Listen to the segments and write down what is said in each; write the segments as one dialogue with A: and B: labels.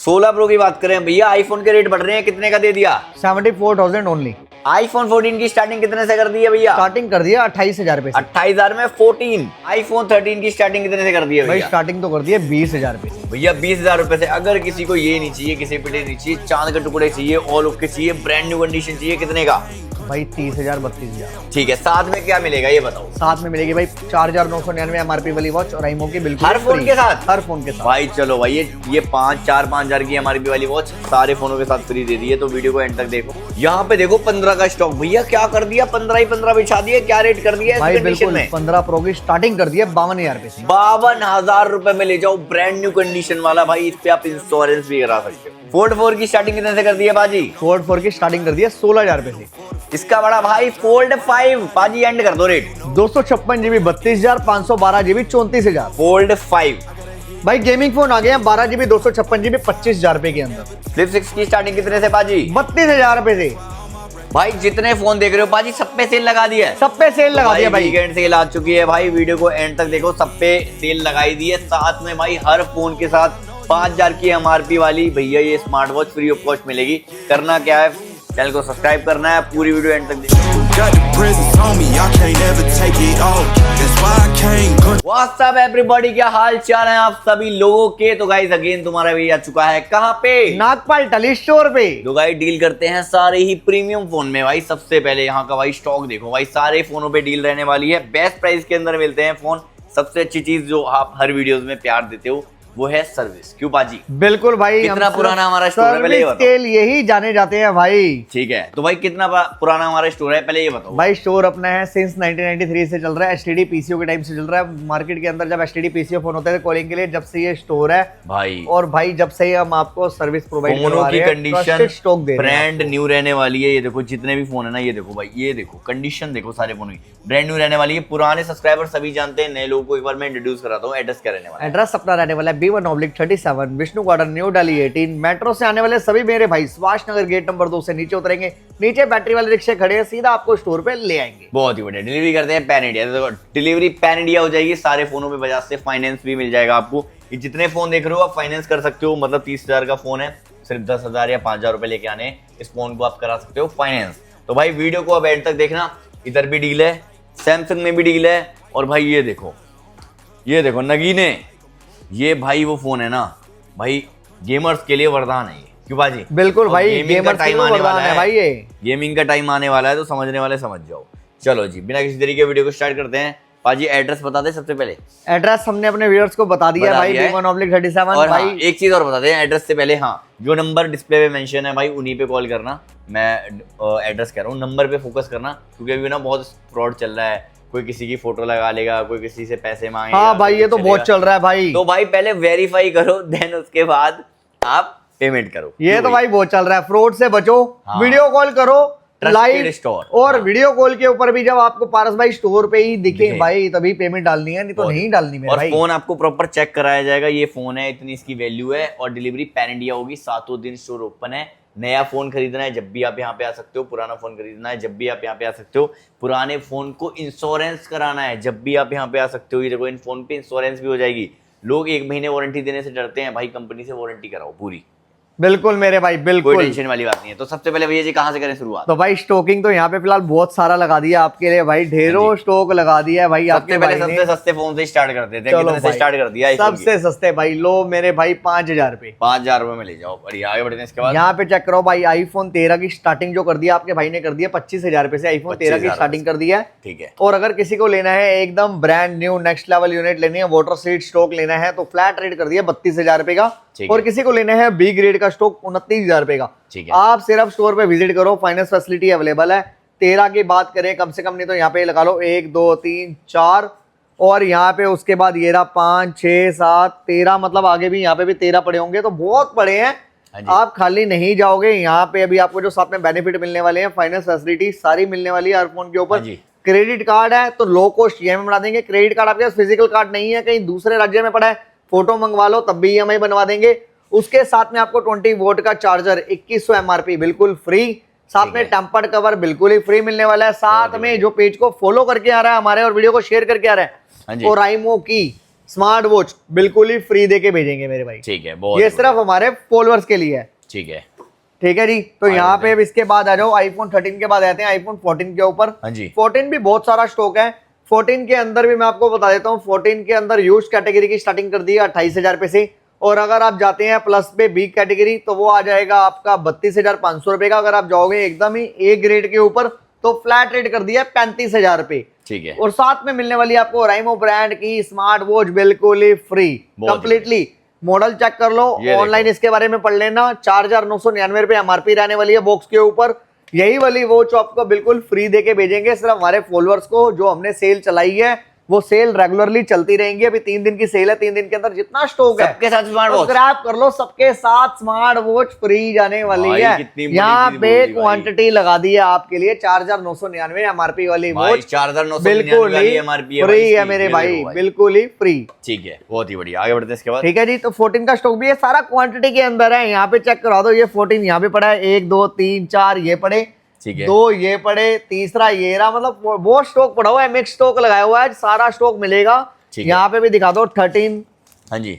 A: 16 pro की बात करें भैया, आईफोन के रेट बढ़ रहे हैं, कितने का दे दिया?
B: 74,000 ओनली।
A: आईफोन 14 की स्टार्टिंग कितने से कर दी है भैया?
B: स्टार्टिंग कर दिया 28,000 रुपए से।
A: 28,000 में 14। आईफोन 13 की स्टार्टिंग कितने से कर दी है
B: भाई
A: भैया?
B: स्टार्टिंग तो कर दिया 20,000 रुपए से।
A: भैया 20,000 रुपए से। अगर किसी को ये नहीं चाहिए, किसी पिटे नहीं चाहिए, चांद के टुकड़े चाहिए, ऑल ओके चाहिए, ब्रांड न्यू कंडीशन चाहिए, कितने का?
B: भाई 30,000 32,000।
A: ठीक है, साथ में क्या मिलेगा ये बताओ?
B: साथ में मिलेगी भाई 4,999 MRP वाली वॉच और आईमो की बिल्कुल
A: हर फोन
B: free।
A: के साथ?
B: हर फोन के साथ
A: भाई चलो भाई, ये 5,000 की MRP वाली वॉच सारे फोनों के साथ फ्री दे दी है, तो वीडियो को एंड तक देखो। यहाँ पे देखो 15 का स्टॉक। भैया क्या कर दिया, 15 ही 15 बिछा दिए, क्या रेट कर दिया
B: भाई?
A: इस कंडीशन
B: बिल्कुल
A: में?
B: 15 प्रो की स्टार्टिंग कर दी है 52,000 रुपए से।
A: 52,000 रुपए में ले जाओ, ब्रांड न्यू कंडीशन वाला। भाई इस पे आप इंश्योरेंस भी करा सकते हो। फोल्ड 4 की स्टार्टिंग कितने से कर दी है बाजी?
B: फोल्ड 4 की स्टार्टिंग कर दी है 16,000 रुपए से।
A: इसका बड़ा भाई फोल्ड 5 बाजी, एंड कर दो रेट।
B: 256 GB 32,000, 512 GB 34,000।
A: फोल्ड 5।
B: भाई गेमिंग फोन आ गए हैं 12 GB 256 GB 25,000 रुपए के अंदर।
A: फ्लिप 6 की स्टार्टिंग कितने से बाजी?
B: 32,000 रुपए से।
A: भाई जितने फोन देख रहे हो बाजी, सब पे सेल लगा दिया है।
B: सब पे सेल लगा दिया भाई।
A: वीकेंड सेल आ चुकी है भाई, वीडियो को एंड तक देखो, सब पे सेल लगाई दी है। साथ में भाई हर फोन के साथ 5,000 की MRP वाली भैया ये smart watch free of cost मिलेगी। करना क्या है, चैनल को सब्सक्राइब करना है, पूरी वीडियो एंड तक देखो। व्हाट्सअप एवरीबॉडी, क्या हाल चाल है आप सभी लोगों के? तो गाइस अगेन तुम्हारा भी आ चुका है कहाँ पे?
B: नागपाल टली स्टोर पे।
A: तो गाइस डील करते हैं सारे ही प्रीमियम फोन में भाई। सबसे पहले यहाँ का भाई स्टॉक देखो भाई, सारे फोनों पे डील रहने वाली है। बेस्ट प्राइस के अंदर मिलते हैं फोन। सबसे अच्छी चीज जो आप हर वीडियोस में प्यार देते हो वो है सर्विस। क्यों बाजी?
B: बिल्कुल भाई।
A: कितना पुराना हमारा स्टोर है पहले ये बताओ।
B: के लिए ही जाने जाते हैं भाई।
A: ठीक है, तो भाई कितना पुराना हमारा स्टोर है पहले ये बताओ।
B: भाई स्टोर अपना है सिंस 1993 से चल रहा है। एसटीडी पीसीओ के टाइम से चल रहा है। मार्केट के अंदर जब एसटीडी पीसीओ फोन होते थे कॉलिंग के लिए, जब से ये स्टोर है
A: भाई।
B: और भाई जब से हम आपको सर्विस प्रोवाइड
A: फोनों की condition
B: stock they
A: brand new रहने वाली है। ये देखो जितने भी फोन है ना, ये देखो भाई, ये देखो कंडीशन देखो, सारे फोनों की ब्रांड न्यू रहने वाली है। पुराने सब्सक्राइबर सभी जानते हैं, नए लोगों को एक बार मैं इंट्रोड्यूस कराता हूँ। एड्रेस क्या रहने वाला है?
B: एड्रेस अपना रहने वाला है B1/37 Vishnu garden, new Delhi 18। Metro से आने वाले सभी मेरे भाई सुभाष नगर गेट नंबर 2 से नीचे उतरेंगे। नीचे बैटरी वाले रिक्शे खड़े हैं, सीधा आपको स्टोर पे ले आएंगे।
A: बहुत ही बढ़िया। डिलीवरी करते हैं पैन इंडिया। देखो डिलीवरी पैन इंडिया हो जाएगी। सारे फोनों पे बजाज से फाइनेंस भी मिल जाएगा आपको। ये जितने फोन देख रहे हो आप फाइनेंस कर सकते हो। मतलब 30,000 का फोन है, सिर्फ 10,000 या 5,000 रुपए लेके आने, इस फोन को आप करा सकते हो फाइनेंस। तो भाई वीडियो को अब एंड तक देखना। इधर भी डील है, सैमसंग में भी डील है। और भाई ये देखो नगीने, ये भाई वो फोन है ना भाई, गेमर्स के लिए वरदान है ये। क्यों बाजी?
B: बिल्कुल भाई,
A: गेमिंग का टाइम आने वाला है
B: भाई। ये
A: गेमिंग का टाइम आने वाला है, तो समझने वाले समझ जाओ। चलो जी, बिना किसी तरीके वीडियो को स्टार्ट करते हैं। बाजी एड्रेस बता दे सबसे पहले।
B: एड्रेस हमने अपने व्यूअर्स को बता दिया भाई। B1/37
A: और
B: भाई।
A: हाँ, एक चीज और बता दें एड्रेस से पहले। हाँ, जो नंबर डिस्प्ले पे मेंशन है भाई, उन्हीं पे कॉल करना। मैं एड्रेस कह रहा हूँ, नंबर पे फोकस करना, क्योंकि अभी ना बहुत फ्रॉड चल रहा है। कोई किसी की फोटो लगा लेगा, कोई किसी से पैसे मांगेगा।
B: हाँ भाई, ये तो बहुत चल रहा है भाई।
A: तो भाई पहले वेरीफाई करो, देन उसके बाद आप पेमेंट करो।
B: ये तो भाई बहुत चल रहा है, फ्रॉड से बचो।
A: हाँ।
B: वीडियो कॉल करो लाइव
A: स्टोर।
B: और
A: हाँ।
B: वीडियो कॉल के ऊपर भी जब आपको पारस भाई स्टोर पे ही दिखे भाई, तभी पेमेंट डालनी है, नहीं तो नहीं डालनी मेरे भाई।
A: और फोन आपको प्रॉपर चेक कराया जाएगा, ये फोन है, इतनी इसकी वैल्यू है। और डिलीवरी पैन इंडिया होगी, 7 दिन स्टोर ओपन है। नया फोन खरीदना है जब भी आप यहाँ पे आ सकते हो। पुराना फोन खरीदना है जब भी आप यहाँ पे आ सकते हो। पुराने फोन को इंश्योरेंस कराना है जब भी आप यहाँ पे आ सकते हो। ये देखो इन फोन पे इंश्योरेंस भी हो जाएगी। लोग 1 महीने वारंटी देने से डरते हैं भाई, कंपनी से वारंटी कराओ पूरी।
B: बिल्कुल मेरे भाई, बिल्कुल
A: कोई टेंशन वाली बात नहीं है। तो सबसे पहले भैया जी कहाँ से करें शुरुआत?
B: तो भाई स्टॉकिंग तो यहाँ पे फिलहाल बहुत सारा लगा दिया आपके लिए भाई, ढेरों स्टॉक लगा दिया है भाई।
A: सबसे पहले सबसे सस्ते फोन से स्टार्ट करते थे। कितने से स्टार्ट कर दिया?
B: सबसे सस्ते भाई, लो मेरे भाई 5,000 रुपए।
A: 5,000 रुपए में ले जाओ। बढ़िया, आगे बढ़ते हैं इसके बाद।
B: यहाँ पे चेक करो भाई, आईफोन 13 की स्टार्टिंग जो कर दिया आपके भाई ने कर दिया 25,000 रुपए से। आईफोन 13 की स्टार्टिंग कर दिया है।
A: ठीक है।
B: और अगर किसी को लेना है एकदम brand new next level unit लेनी है, वाटर सीट स्टॉक लेना है, तो फ्लैट रेट कर दिया 32,000 रुपए का। और किसी को लेना है बी ग्रेड का स्टॉक 29,000 रुपए का। आप सिर्फ स्टोर पे विजिट करो, फाइनेंस फैसिलिटी अवेलेबल है। 13 की बात करें कम से कम, नहीं तो यहाँ पे लगा लो 1 2 3 4 और यहाँ पे उसके बाद ये रहा 5 6 7 13, मतलब आगे भी यहाँ पे भी 13 पड़े होंगे, तो बहुत पड़े हैं। आप खाली नहीं जाओगे। यहाँ पे अभी आपको जो साथ में बेनिफिट मिलने वाले हैं, फाइनेंस फैसिलिटी सारी मिलने वाली है हर फोन के ऊपर। क्रेडिट कार्ड है तो लो कॉस्ट ईएमआई बना देंगे। क्रेडिट कार्ड आपके पास फिजिकल कार्ड नहीं है, कहीं दूसरे राज्य में पड़ा है, फोटो मंगवा लो तब भी ईएमआई बनवा देंगे। उसके साथ में आपको 20 वोट का चार्जर 2100 MRP बिल्कुल फ्री। साथ में टेम्पर्ड कवर बिल्कुल ही फ्री मिलने वाला है। साथ में जो पेज को फॉलो करके आ रहा है हमारे और वीडियो को शेयर करके आ रहा है, और आईमो की स्मार्ट वॉच बिल्कुल ही फ्री देके भेजेंगे मेरे भाई।
A: ठीक है, बहुत
B: ये सिर्फ हमारे फॉलोअर्स के लिए है।
A: ठीक है,
B: ठीक है जी। तो यहाँ पे अब इसके बाद आ जाओ आईफोन 13 के बाद आते हैं आईफोन 14 के ऊपर।
A: हाँ जी।
B: 14 भी बहुत सारा स्टॉक है। 14 के अंदर भी मैं आपको बता देता हूँ, 14 के अंदर यूज कैटेगरी की स्टार्टिंग कर दी है 28,000 रुपए से, और अगर आप जाते हैं प्लस पे बी कैटेगरी तो वो आ जाएगा आपका 32,500 रुपए का। अगर आप जाओगे एकदम ही ए ग्रेड के ऊपर तो फ्लैट रेट कर दिया 35,000 रुपए।
A: ठीक है,
B: और साथ में मिलने वाली आपको राइमो ब्रांड की स्मार्ट वॉच बिल्कुल ही फ्री कंप्लीटली। मॉडल चेक कर लो, ऑनलाइन इसके बारे में पढ़ लेना। 4,999 रुपए एमआरपी रहने वाली है बॉक्स के ऊपर। यही वाली वॉच आपको बिल्कुल फ्री देके भेजेंगे सिर्फ हमारे फॉलोअर्स को। जो हमने सेल चलाई है वो सेल रेगुलरली चलती रहेंगी। अभी 3 दिन की सेल है, 3 दिन के अंदर जितना स्टॉक है
A: सबके साथ स्मार्ट वॉच
B: ग्रैब कर लो, सबके साथ स्मार्ट वॉच फ्री जाने वाली है। यहाँ पे क्वांटिटी लगा दी है आपके लिए 4,999 एमआरपी वाली वॉच
A: 4,999 एमआरपी
B: फ्री है मेरे भाई, बिल्कुल ही फ्री।
A: ठीक है, बहुत ही बढ़िया, आगे बढ़ते हैं इसके बाद।
B: ठीक है जी। तो 14 का स्टॉक भी है, सारा क्वांटिटी के अंदर है। यहाँ पे चेक करा दो, ये 14 यहाँ पे पड़ा है, 1 2 3 4 ये पड़े, 2 ये पड़े, तीसरा ये रहा। मतलब बहुत स्टॉक पड़ा हुआ है, मिक्स स्टॉक लगाया हुआ है, सारा स्टॉक मिलेगा। यहाँ पे भी दिखा दो 13।
A: हाँ जी,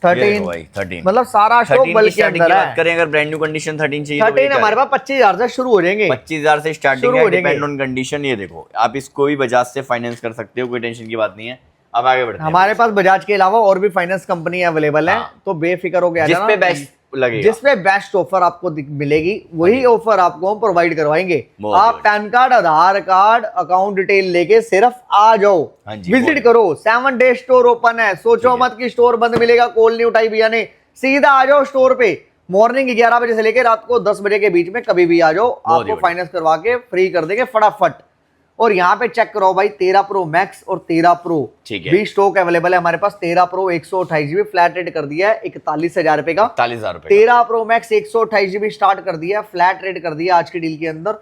B: 13 मतलब सारा स्टॉक बल्कि के अंदर है।
A: करें अगर ब्रांड न्यू कंडीशन 13 चाहिए
B: 13 हमारे पास 25,000 से शुरू हो जाएंगे।
A: 25,000 से स्टार्टिंग है, डिपेंड ऑन कंडीशन। ये देखो आप इसको भी बजाज से फाइनेंस कर सकते हो, कोई टेंशन की बात नहीं है। अब आगे बढ़ते हैं।
B: हमारे पास बजाज के अलावा और भी फाइनेंस कंपनी अवेलेबल है, तो बेफिक्र हो गया
A: जिसपे बेस्ट लगेगा,
B: जिसपे बेस्ट ऑफर आपको मिलेगी वही ऑफर आपको हम प्रोवाइड करवाएंगे। आप पैन कार्ड, आधार कार्ड, अकाउंट डिटेल लेके सिर्फ आ जाओ, विजिट करो। 7 डे स्टोर ओपन है, सोचो मत कि स्टोर बंद मिलेगा, कॉल नहीं उठाई भैया ने, सीधा आ जाओ स्टोर पे। मॉर्निंग 11 बजे से लेकर रात को 10 बजे के बीच में कभी भी आ जाओ, आपको फाइनेंस करवा के फ्री कर देंगे फटाफट। और यहाँ पे चेक करो भाई 13 प्रो मैक्स और 13 प्रो भी स्टॉक अवेलेबल है हमारे पास। 13 प्रो 128 GB फ्लैट रेट कर दिया है 41,000 रुपए का।
A: 41,000 रुपए।
B: 13 प्रो मैक्स 128 GB स्टार्ट कर दिया है, फ्लैट रेट कर दिया आज की डील के अंदर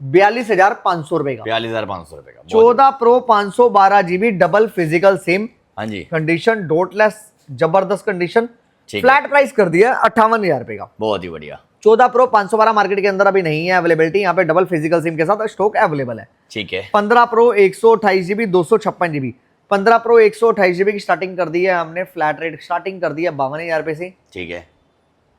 B: 42,500 रुपए का।
A: 42,500 रुपए का।
B: 14 pro 512 GB double physical SIM,
A: हाँ जी,
B: कंडीशन डॉटलेस, जबरदस्त कंडीशन, फ्लैट प्राइस कर दिया 58,000 रुपए का।
A: बहुत ही बढ़िया।
B: 14 प्रो 512 मार्केट के अंदर अभी नहीं है अवेलेबिलिटी, यहाँ पे डबल फिजिकल सिम के साथ स्टॉक अवेलेबल है।
A: ठीक है।
B: 15 pro 128 GB 256 GB, 15 pro 128 GB की स्टार्टिंग कर दी है हमने, फ्लैट रेट स्टार्टिंग कर दी है 52,000 रुपए से।
A: ठीक है।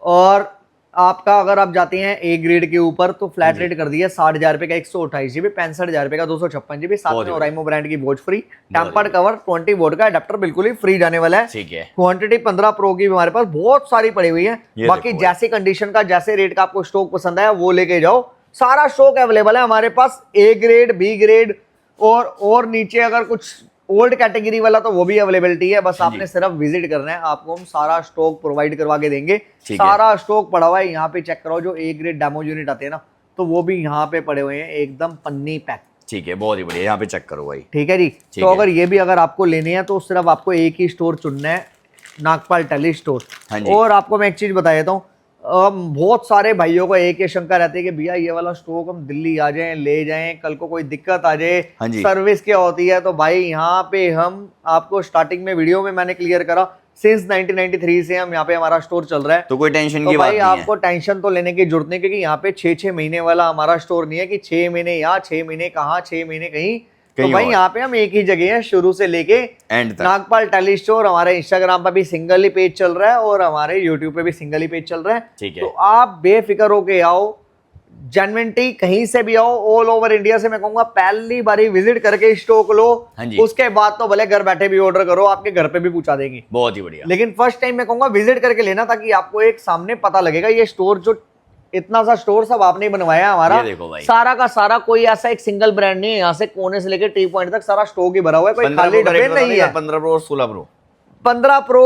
B: और आपका अगर आप जाते हैं ए ग्रेड के ऊपर तो फ्लैट रेट कर दिया 60,000 रुपए का 128 GB, 65,000 रुपए का 256 GB, साथ में ओराइमो ब्रांड की watch free, tempered cover, 20 vote का अडेप्टर बिल्कुल ही फ्री जाने वाला है।
A: ठीक है।
B: क्वांटिटी 15 प्रो की हमारे पास बहुत सारी पड़ी हुई है। बाकी जैसे कंडीशन का, जैसे रेट का आपको स्टॉक पसंद आया वो लेके जाओ, सारा स्टॉक अवेलेबल है हमारे पास। ए ग्रेड, बी ग्रेड और नीचे अगर कुछ ओल्ड कैटेगरी वाला तो वो भी अवेलेबिलिटी है। बस आपने सिर्फ विजिट करना है, आपको हम सारा स्टॉक प्रोवाइड करवा के देंगे। सारा स्टॉक पड़ा हुआ है, यहाँ पे चेक करो। जो ए ग्रेड डेमो यूनिट आते हैं ना, तो वो भी यहाँ पे पड़े हुए हैं एकदम पन्नी पैक।
A: ठीक है, बहुत ही बढ़िया, यहाँ पे चेक करो भाई।
B: ठीक है जी। तो अगर ये भी अगर आपको लेने हैं तो सिर्फ आपको एक ही स्टोर चुनना है, नागपाल टेली स्टोर। और आपको मैं एक चीज बता देता हूँ, बहुत सारे भाइयों को एक ही शंका रहती है कि भैया ये वाला स्टॉक हम दिल्ली आ जाएं, ले जाएं, कल को कोई दिक्कत आ जाए, सर्विस क्या होती है। तो भाई यहाँ पे हम आपको स्टार्टिंग में वीडियो में मैंने क्लियर करा, सिंस 1993 से हम यहाँ पे हमारा स्टोर चल रहा है,
A: तो कोई टेंशन की
B: बात नहीं है। आपको
A: टेंशन
B: टेंशन तो लेने की जरूरत नहीं, क्योंकि यहाँ पे 6-6 महीने वाला हमारा स्टोर नहीं है कि 6 महीने यहाँ, 6 महीने कहाँ, 6 महीने कहीं। तो भाई यहाँ पे हम एक ही जगह है शुरू से लेके
A: एंड तक।
B: Nagpal tele store. हमारे इंस्टाग्राम पर भी सिंगल ही पेज चल रहा है और हमारे यूट्यूब पे भी सिंगल ही पेज चल रहा है।
A: ठीक है।
B: तो आप बेफिक्र होके आओ, जेन्युइनिटी कहीं से भी आओ, ऑल ओवर इंडिया से मैं कहूंगा पहली बारी विजिट करके स्टॉक लो, उसके बाद तो भले घर बैठे भी ऑर्डर करो, आपके घर पे भी पहुंचा देंगे।
A: बहुत ही बढ़िया।
B: लेकिन फर्स्ट टाइम मैं कहूंगा विजिट करके लेना, ताकि आपको एक सामने पता लगेगा ये स्टोर, जो इतना सा स्टोर सब आपने बनवाया हमारा,
A: देखो भाई,
B: सारा का सारा कोई ऐसा एक सिंगल ब्रांड नहीं है। यहाँ से कोने से लेकर टी पॉइंट तक सारा स्टॉक ही भरा हुआ है, कोई खाली डब्बे नहीं है।
A: 15 प्रो और 16 प्रो।
B: 15 प्रो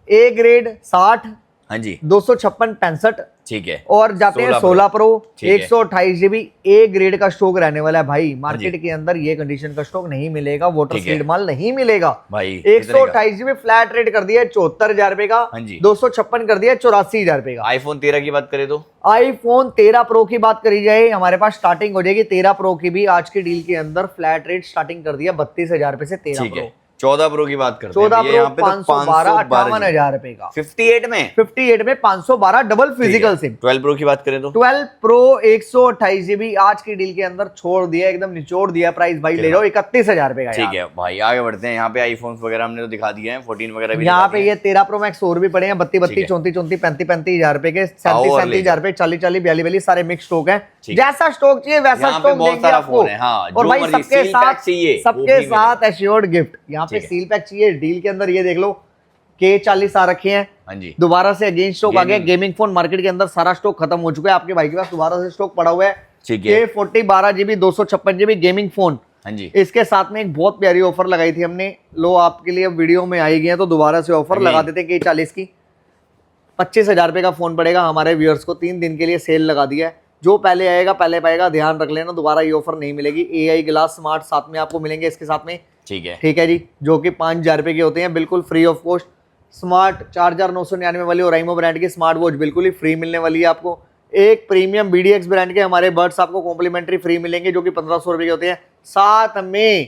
B: ए ग्रेड 60,
A: हाँ जी,
B: 256 65।
A: ठीक है।
B: और जाते हैं 16 प्रो 128 GB ए ग्रेड का स्टॉक रहने वाला है भाई। मार्केट के अंदर ये कंडीशन का स्टॉक नहीं मिलेगा, वाटर सीड माल नहीं मिलेगा भाई। 128 GB फ्लैट रेट कर दिया 74,000 रुपए का, 256 कर दिया 84,000 रुपए का।
A: आईफोन 13 की बात करें तो
B: आईफोन 13 प्रो की बात करी जाए, हमारे पास स्टार्टिंग हो जाएगी 13 प्रो की भी आज की डील के अंदर, फ्लैट रेट स्टार्टिंग कर दिया 32,000 रुपए से 13 प्रो।
A: 14 प्रो की बात करते
B: 14
A: हैं, ये यहाँ
B: प्रो
A: पे तो
B: 512
A: 512
B: 58,000 रुपए का
A: 58 में
B: 58 में 512 डबल फिजिकल सिम।
A: 12 प्रो की बात करें तो
B: 12 प्रो 128 GB आज की डील के अंदर छोड़ दिया, एकदम निचोड़ दिया प्राइस भाई, ले जाओ 31,000 रुपए का।
A: ठीक है भाई, आगे बढ़ते हैं। यहाँ पे आईफोन्स वगैरह हमने तो दिखा दिए हैं, 14 वगैरह भी
B: यहाँ
A: दिखा
B: पे
A: दिए
B: ये 13 प्रो मैक्स और भी पड़े हैं, 32 34 34 35 हजार रुपए के, 37 रुपए, 40 42 सारे मिक्स स्टॉक हैं। जैसा स्टॉक चाहिए वैसा
A: यहाँ पे
B: स्टॉक
A: बहुत
B: देंगे
A: सारा
B: आपको।
A: फोन है, हाँ,
B: और
A: जो
B: भाई
A: मर्जी
B: सबके
A: सील
B: साथ
A: पैक चाहिए, वो
B: सबके
A: भी
B: साथ एश्योर्ड गिफ्ट। यहाँ पे
A: ठीक है।
B: सील पैक चाहिए, डील के अंदर ये देख लो K40 आ रखे हैं।
A: हाँ जी,
B: दोबारा से अगेंस्ट स्टॉक आ गया।
A: Gaming।
B: गेमिंग फोन मार्केट के अंदर सारा स्टॉक खत्म हो चुका है, आपके भाई के पास दोबारा से स्टॉक पड़ा हुआ है।
A: ठीक है।
B: K40 12GB 256GB gaming phone,
A: हाँ जी,
B: इसके साथ में एक बहुत प्यारी ऑफर लगाई थी हमने, लो आपके लिए वीडियो में आई गई है तो दोबारा से ऑफर लगा देते हैं। K40 की 25,000 रुपए का फोन पड़ेगा हमारे व्यूअर्स को, 3 दिन के लिए सेल लगा दिया है। जो पहले आएगा पहले पाएगा, ध्यान रख लेना, दोबारा ये ऑफर नहीं मिलेगी। AI ग्लास स्मार्ट साथ में आपको मिलेंगे इसके साथ में,
A: ठीक है,
B: ठीक है जी, जो कि 5,000 रुपए के होते हैं, बिल्कुल free of cost. Smart charger 999 वाली और राइमो ब्रांड की स्मार्ट वॉच बिल्कुल ही फ्री मिलने वाली है आपको। एक प्रीमियम BDX ब्रांड के हमारे बर्ड्स आपको कॉम्प्लीमेंट्री फ्री मिलेंगे, जो कि 1,500 रुपए के होते हैं। साथ में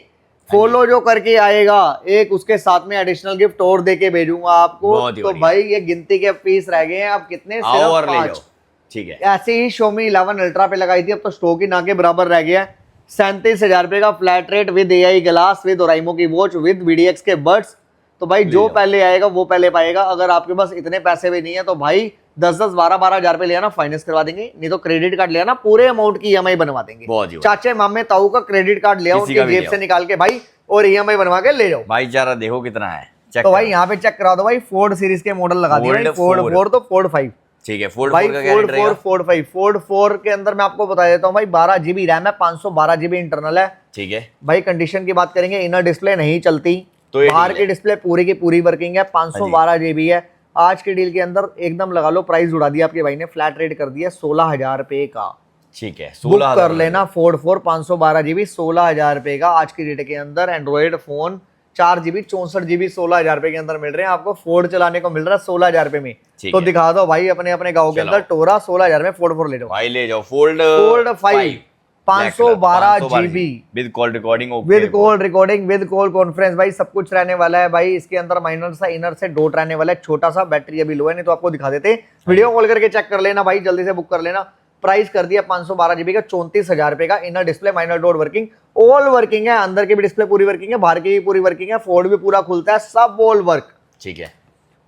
B: फॉलो जो करके आएगा एक उसके साथ में एडिशनल गिफ्ट और देके भेजूंगा आपको। तो भाई ये गिनती के पीस रह गए हैं, आप कितने,
A: आओ और
B: सिर्फ
A: ले
B: 5।
A: जाओ। ठीक है,
B: ऐसे ही Xiaomi 11 अल्ट्रा पे लगाई थी, अब तो स्टॉक ही ना के बराबर रह गया है। 37,000 रुपए का flat rate with AI glass, with Oraimo की वॉच, विद BDX के बर्ड्स। तो भाई जो पहले आएगा वो पहले पाएगा। अगर आपके पास इतने पैसे भी नहीं है तो भाई 10-10 12-12 हजार रुपए लिया ना, फाइनेंस करवा देंगे, नहीं तो क्रेडिट कार्ड लिया ना, पूरे अमाउंट की EMI बनवा देंगे। चाचे मामे ताऊ का क्रेडिट कार्ड लिया, उनकी जेब से निकाल के भाई और EMI बनवा के ले जाओ।
A: भाईचारा देखो कितना है,
B: तो भाई यहाँ पे चेक करा दो भाई, फोर्ड सीरीज के मॉडल लगा दिए, फोर्ड 4 तो फोर्ड 5।
A: ठीक है, फोर्ड
B: भाई
A: 4 का क्या रेट रहेगा?
B: फोर्ड 4 फोर्ड 4 के अंदर मैं आपको बता देता हूँ भाई, 12GB रैम है, 512GB इंटरनल है।
A: ठीक है
B: भाई कंडीशन की बात करेंगे, इनर डिस्प्ले नहीं चलती,
A: तो
B: बाहर की डिस्प्ले पूरी की पूरी वर्किंग है, 512GB है। आज की डील के अंदर एकदम लगा लो, प्राइस उड़ा दिया आपके भाई ने, फ्लैट रेट कर दिया 16,000 रुपए का।
A: ठीक है,
B: बुक कर लेना फोर्ड 4 512GB 16,000 रुपए का आज की डेट के अंदर। एंड्रॉइड फोन 4GB 64GB 16,000 रुपए के अंदर मिल रहे हैं आपको, फोर्ड चलाने को मिल रहा है 16,000 रुपए में। तो दिखा दो भाई अपने अपने गाँव के अंदर टोरा, 16,000 में फोर्ड 4 ले जाओ
A: भाई, ले जाओ fold
B: 5 512GB
A: with call recording,
B: with call recording, with call conference, भाई सब कुछ रहने वाला है भाई। इसके अंदर माइनर सा इनर से डॉट रहने वाला है, छोटा सा, बैटरी अभी लो है, नहीं तो आपको दिखा देते। वीडियो कॉल करके चेक कर लेना भाई, जल्दी से बुक कर लेना। प्राइस कर दिया 512GB का 34,000 रुपए का। Inner display minor dot working, all working है, अंदर की भी डिस्प्ले पूरी वर्किंग है, बाहर की भी पूरी वर्किंग है, फोल्ड भी पूरा खुलता है, सब ऑल वर्क।
A: ठीक है,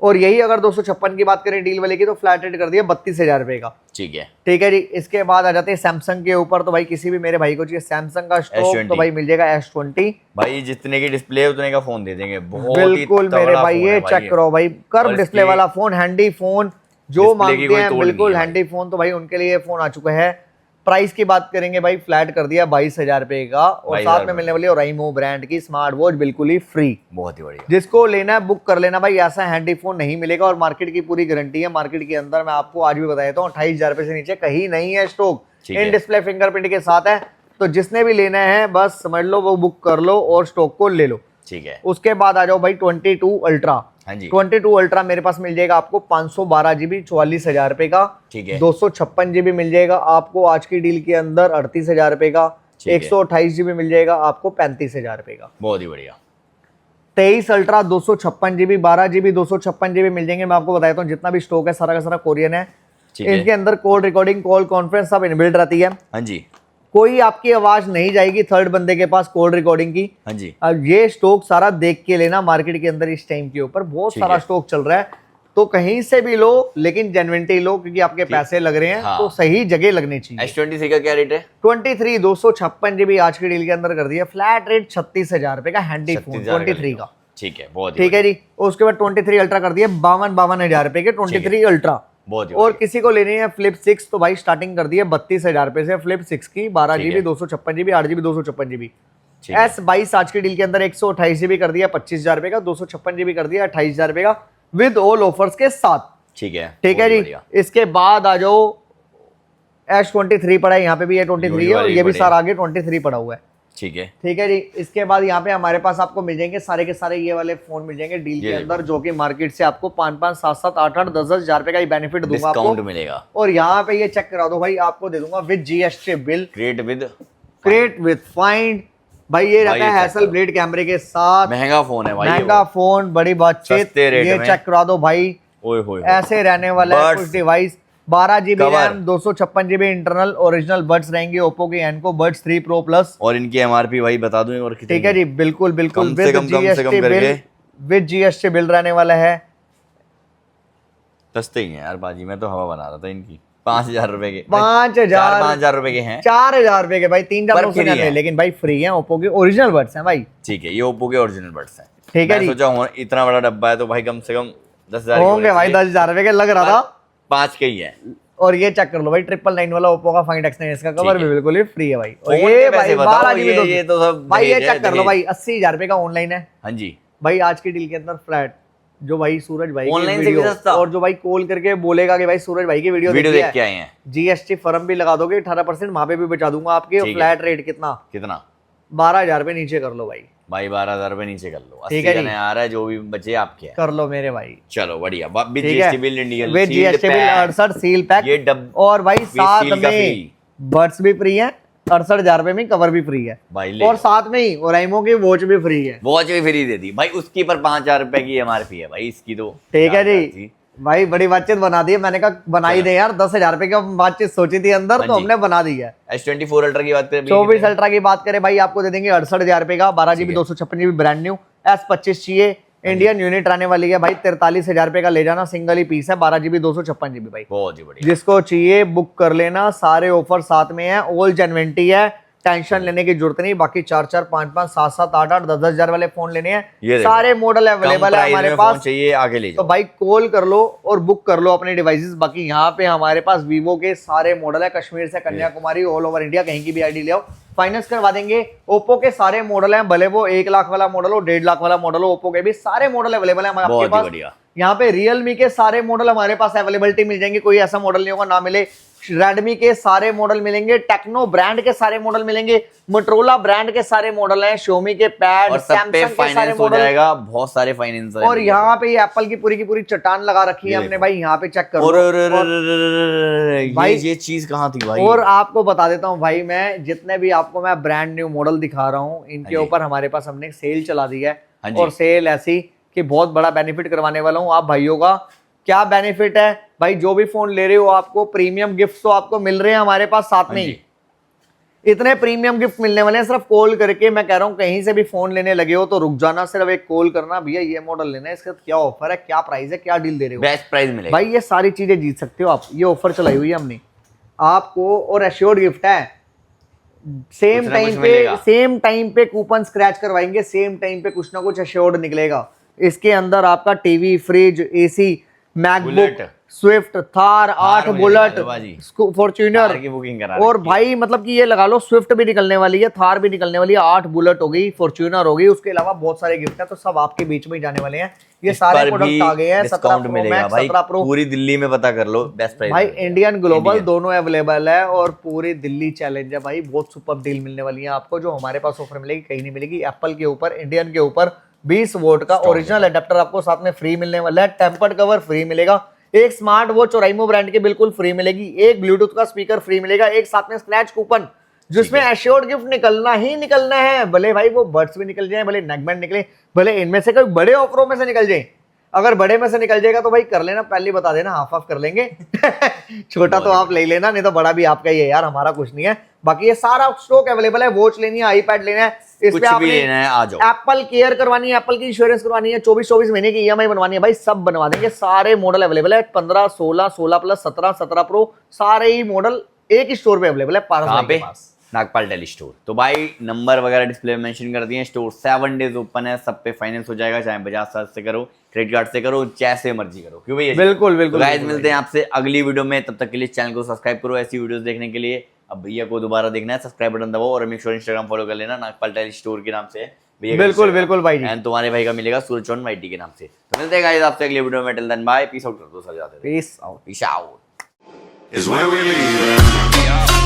B: और यही अगर 256 की बात करें डील वाले की, तो फ्लैट रेट कर दिया 32,000 रुपए का।
A: ठीक है,
B: ठीक है जी। इसके बाद आ जाते हैं सैमसंग के ऊपर। तो भाई किसी भी मेरे भाई को चाहिए सैमसंग का स्टॉक, तो भाई मिल जाएगा S20।
A: भाई जितने की डिस्प्ले है उतने का फोन दे देंगे, बहुत
B: बिल्कुल मेरे भाई, ये चेक करो भाई, कर्व डिस्प्ले वाला फोन, हैंडी फोन, जो मांगते हैं बिल्कुल हैंडी फोन, तो भाई उनके लिए फोन आ चुका है। प्राइस की बात करेंगे भाई, फ्लैट कर दिया 22,000 रुपए का, और साथ में मिलने वाली ओराइमो ब्रांड की स्मार्ट वॉच बिल्कुल ही फ्री।
A: बहुत ही बढ़िया,
B: जिसको लेना है बुक कर लेना भाई, ऐसा हैंडी फोन नहीं मिलेगा, और मार्केट की पूरी गारंटी है। मार्केट के अंदर मैं आपको आज भी बता देता हूँ 28,000 रुपए से नीचे कहीं नहीं है स्टॉक, इन डिस्प्ले फिंगरप्रिंट के साथ है। तो जिसने भी लेना है बस समझ लो, वो बुक कर लो और स्टॉक को ले लो।
A: ठीक है।
B: उसके बाद आ जाओ भाई 22 अल्ट्रा।
A: हाँ जी,
B: 22 अल्ट्रा मेरे पास मिल जाएगा आपको 512GB 44,000 रुपए का।
A: ठीक है।
B: 256GB मिल जाएगा आपको आज की डील के अंदर 38,000 रुपए का। 128GB मिल जाएगा आपको 35,000 रुपए का।
A: बहुत ही बढ़िया।
B: 23 अल्ट्रा 256GB 12GB 256GB मिल जाएंगे। मैं आपको बताता हूँ जितना भी स्टॉक है सारा का सारा कोरियन है। इनके अंदर कॉल रिकॉर्डिंग, कॉल कॉन्फ्रेंस सब इनबिल्ट रहती है।
A: हाँ जी,
B: कोई आपकी आवाज नहीं जाएगी थर्ड बंदे के पास कॉल रिकॉर्डिंग की।
A: हाँ जी।
B: अब ये स्टॉक सारा देख के लेना, मार्केट के अंदर इस टाइम के ऊपर बहुत सारा स्टॉक चल रहा है, तो कहीं से भी लो लेकिन जेन्युइनिटी लो, क्योंकि आपके पैसे लग रहे हैं। हाँ। तो सही जगह लगनी चाहिए।
A: S23 का क्या रेट है?
B: 23 256GB आज की डील के अंदर कर दिया, फ्लैट रेट 36,000 रुपए का हैंडी फोन 23 का।
A: ठीक है, बहुत
B: ठीक है जी। उसके बाद 23 अल्ट्रा कर दिया 52,000 रुपए के 23 अल्ट्रा। और किसी को लेनी है फ्लिप 6 तो भाई स्टार्टिंग कर दी है 32,000 रुपए से फ्लिप 6 की, 12GB 256GB 8GB 256GB। S22 आज की डील के अंदर 128GB कर दिया 25,000 रुपए का, 256GB कर दिया 28,000 रुपए का विद ऑल ऑफर्स के साथ।
A: ठीक है,
B: ठीक है जी। इसके बाद आ जाओ S23 पड़ा है, यहाँ पे भी S23 है और ये भी सारा आगे 23 पड़ा हुआ है।
A: ठीक है,
B: ठीक है जी। इसके बाद यहाँ पे हमारे पास आपको मिल जाएंगे सारे के सारे ये वाले फोन मिल जाएंगे डील के अंदर, जो कि मार्केट से आपको 5-5 7-7 8-8 10-10 हजार रुपए का ही बेनिफिट दूंगा आपको,
A: मिलेगा।
B: और यहाँ पे ये चेक करा दो भाई, आपको दे दूंगा with GST bill,
A: create with
B: find, भाई ये रहता है
A: check
B: हैसल
A: करो।
B: ब्लेड कैमरे के साथ,
A: महंगा फोन है भाई,
B: महंगा फोन, बड़ी बातचीत।
A: सस्ते रेट
B: ये
A: में।
B: चेक करा दो भाई,
A: ओए होए,
B: ऐसे रहने वाला है
A: Buds,
B: कुछ device. 12 GB
A: cover।
B: RAM, 256 GB internal original buds रहेंगे ओप्पो के एनको बड्स 3 प्रो प्लस।
A: और इनकी एमआरपी भाई बता दूं और कितनी
B: ठीक है जी, बिल्कुल बिल्कुल
A: कम से कम
B: जीएसटी बिल,
A: करके
B: विद जीएसटी बिल रहने वाला है।
A: सस्ते ही हैं यार बाजी, मैं तो हवा बना रहा था इनकी। 5,000 रुपए के,
B: 5,000
A: 5,000 रुपए के हैं।
B: 4,000 रुपए के भाई, 3,999,
A: है।
B: लेकिन भाई फ्री है, ओप्पो के ओरिजिनल बड्स हैं भाई।
A: ठीक है, ये ओप्पो के ओरिजिनल बड्स हैं।
B: ठीक है
A: मैं
B: जी।
A: सोचा हूँ इतना बड़ा डब्बा है तो भाई कम से कम 10,000
B: होंगे भाई 10,000 रुपए के, लग रहा था।
A: 5 के ही है।
B: और ये चेक कर लो भाई, 999 वाला ओप्पो का फाइंड X9, इसका कवर
A: ठीक
B: भी
A: है।
B: बिल्कुल ही फ्री है भाई। और
A: फोन
B: ये
A: के
B: भाई
A: पैसे बताओ,
B: 12 GB
A: ये तो सब
B: भाई, ये
A: दहेज है,
B: चेक कर लो
A: दहेज।
B: भाई, 80,000 रुपए का ऑनलाइन है
A: हाँ जी,
B: भाई। आज की डील के अंदर फ्लैट जो भाई सूरज भाई की
A: ऑनलाइन से भी
B: वीडियो,
A: सस्ता।
B: और जो भाई कॉल करके बोलेगा कि भाई सूरज भाई की वीडियो
A: वीडियो
B: देखी
A: देख के
B: है,
A: आए हैं।
B: जीएसटी फर्म भी लगा दोगे 18%, वहां पे भी बचा दूंगा आपके। और
A: ठीक है।
B: फ्लैट रेट कितना,
A: कितना
B: 12,000 रुपए नीचे कर लो भाई।
A: भाई 12,000 रुपए नीचे कर लो।
B: ठीक
A: 80
B: है
A: का
B: जी।
A: नया आ रहा है, जो भी बचे आपके हैं।
B: कर लो मेरे भाई।
A: चलो बढ़िया, विद
B: ठीक
A: जीएसटी
B: है,
A: bill, Indian
B: with GST bill 68 seal pack.
A: ये डब
B: और भाई साथ
A: सील का
B: में
A: फ्री।
B: बड्स भी फ्री है, 68,000 रुपए में कवर भी फ्री है,
A: भाई ले
B: और साथ में ही ओराइमो की वॉच भी फ्री है।
A: वॉच भी फ्री दे दी भाई, उसकी पर 5,000 रुपए की एमआरपी है भाई, इसकी तो
B: ठीक है
A: 4,000
B: जी
A: थी।
B: भाई, बड़ी बातचीत बना दी है। मैंने कहा बना ही दे यार, 10,000 रुपए की बातचीत सोची थी अंदर,
A: हाँ
B: तो
A: जी।
B: हमने बना दी है।
A: S24 अल्ट्रा की बात करें,
B: 24 अल्ट्रा की बात करें भाई, आपको दे देंगे 68,000 रुपए का, 12 GB 256 GB brand new. S25 चाहिए, इंडियन यूनिट आने वाली है भाई, 43,000 रुपए का ले जाना, सिंगल ही पीस है, 12 GB 256 GB भाई।
A: बहुत ही बढ़िया।
B: जिसको चाहिए बुक कर लेना, सारे ऑफर साथ में है, ऑल जेन्युइनिटी है, टेंशन लेने की जरूरत नहीं। बाकी 4-4, 5-5, 7-7, 8-8, 10-10 हजार वाले फोन लेने हैं,
A: ये देखो,
B: सारे मॉडल अवेलेबल है हमारे पास।
A: चाहिए आगे ले
B: तो
A: जाओ।
B: भाई कॉल कर लो और बुक कर लो अपने डिवाइसेस। बाकी यहाँ पे हमारे पास वीवो के सारे मॉडल है, कश्मीर से कन्याकुमारी, ऑल ओवर इंडिया, कहीं की भी आईडी ले आओ, फाइनेंस करवा देंगे। ओप्पो के सारे मॉडल हैं, भले वो 1 लाख वाला मॉडल हो, 1.5 लाख वाला मॉडल हो, ओप्पो के भी सारे मॉडल अवेलेबल है हमारे
A: बहुत ही
B: पास।
A: बढ़िया।
B: यहाँ पे रियलमी के सारे मॉडल हमारे पास अवेलेबिलिटी मिल जाएंगे, कोई ऐसा मॉडल नहीं होगा ना मिले। रेडमी के सारे मॉडल मिलेंगे, टेक्नो ब्रांड के सारे मॉडल मिलेंगे, मोटरोला ब्रांड के सारे मॉडल हैं, Xiaomi के पैड,
A: और सब पे
B: सैमसंग के सारे
A: फाइनेंस हो
B: मॉडल।
A: जाएगा, बहुत सारे फाइनेंस।
B: और यहाँ पे ये एप्पल की पूरी चट्टान लगा रखी है हमने भाई, यहाँ पे चेक कर लो। भाई
A: ये चीज कहाँ थी भाई?
B: और आपको बता देता हूँ भाई, मैं जितने भी आपको मैं ब्रांड न्यू मॉडल दिखा रहा हूँ, इनके ऊपर हमारे पास हमने सेल चला दी है। और सेल ऐसी कि बहुत बड़ा बेनिफिट करवाने वाला हूँ आप भाइयों का। क्या बेनिफिट है भाई, जो भी फोन ले रहे हो आपको प्रीमियम गिफ्ट तो आपको मिल रहे हैं हमारे पास साथ में ही। इतने प्रीमियम गिफ्ट मिलने वाले हैं, सिर्फ कॉल करके। मैं कह रहा हूँ कहीं से भी फोन लेने लगे हो तो रुक जाना, सिर्फ एक कॉल करना, भैया ये मॉडल लेना है, इसका क्या ऑफर है, क्या प्राइस है, क्या डील दे रहे हो,
A: बेस्ट प्राइस मिलेगा
B: भाई। ये सारी चीजें जीत सकते हो आप, ये ऑफर चलाई हुई है हमने आपको। और एश्योर्ड गिफ्ट है, सेम टाइम पे कूपन स्क्रैच करवाएंगे, सेम टाइम पे कुछ ना कुछ एश्योर्ड निकलेगा। इसके अंदर आपका TV, fridge, AC, MacBook, Swift, Thar, 8 bullet, Fortuner
A: की बुकिंग करा
B: और भाई मतलब कि ये लगा लो, स्विफ्ट भी निकलने वाली है, थार भी निकलने वाली है, 8 बुलेट हो गई, फॉर्च्यूनर हो गई। उसके अलावा बहुत सारे गिफ्ट है, तो सब आपके बीच में ही जाने वाले हैं। ये सारे प्रोडक्ट आ गए हैं, 17 प्रो मैक्स, 17 प्रो,
A: पूरी दिल्ली में पता कर लो, बेस्ट प्राइस
B: भाई इंडियन ग्लोबल दोनों अवेलेबल है। और पूरी दिल्ली चैलेंज है भाई, बहुत सुपर डील मिलने वाली है आपको, जो हमारे पास ऑफर मिलेगी कहीं नहीं मिलेगी। एप्पल के ऊपर, इंडियन के ऊपर 20 वोल्ट का ओरिजिनल अडेप्टर आपको साथ में फ्री मिलने वाला है, टेम्पर्ड कवर फ्री मिलेगा, एक स्मार्ट वॉच ओराइमो ब्रांड की बिल्कुल फ्री मिलेगी, एक ब्लूटूथ का स्पीकर फ्री मिलेगा, एक साथ में स्क्रैच कूपन, जिसमें एश्योर्ड गिफ्ट निकलना ही निकलना है। भले भाई वो बड्स भी निकल जाए, भले नेकबैंड निकले, भले इनमें से कोई बड़े ऑफरों में से निकल जाए। अगर बड़े में से निकल जाएगा तो भाई कर लेना, पहले बता देना, हाफ हाफ कर लेंगे। छोटा तो आप ले लेना, नहीं तो बड़ा भी आपका ही है यार, हमारा कुछ नहीं है। बाकी ये सारा स्टॉक अवेलेबल है। वॉच लेनी है, आईपैड लेना है, इस पे आपने एप्पल केयर करवानी है, एप्पल की इंश्योरेंस करवानी है, 24 महीने की EMI बनवानी है, भाई सब बनवा देंगे। सारे मॉडल अवेलेबल है, 15, 16, 16 प्लस, 17, 17 प्रो, सारे ही मॉडल एक ही स्टोर पे अवेलेबल है, पारस भाई के पास,
A: नागपाल टेली स्टोर। तो भाई नंबर वगैरह डिस्प्ले में मेंशन कर दिए। स्टोर 7 डेज ओपन है, सब पे फाइनेंस हो जाएगा, चाहे बजाज से करो, क्रेडिट कार्ड से करो, जैसे मर्जी करो, क्यों भैया?
B: बिल्कुल बिल्कुल।
A: गाइस मिलते हैं आपसे अगली वीडियो में, तब तक के लिए चैनल को सब्सक्राइब करो ऐसी वीडियोस देखने के लिए। अब भैया को दोबारा देखना है, सब्सक्राइब बटन दबाओ और मेक श्योर इंस्टाग्राम फॉलो कर लेना, नागपाल टेली स्टोर के नाम से भैया।
B: बिल्कुल बिल्कुल भाई जी।
A: एंड तुम्हारे भाई का मिलेगा सूरज YT के नाम से। तो मिलते हैं गाइस आपसे अगली वीडियो में, till then bye, peace out कर दो सर, जाते
B: peace out.
A: Peace out
C: is where we leave.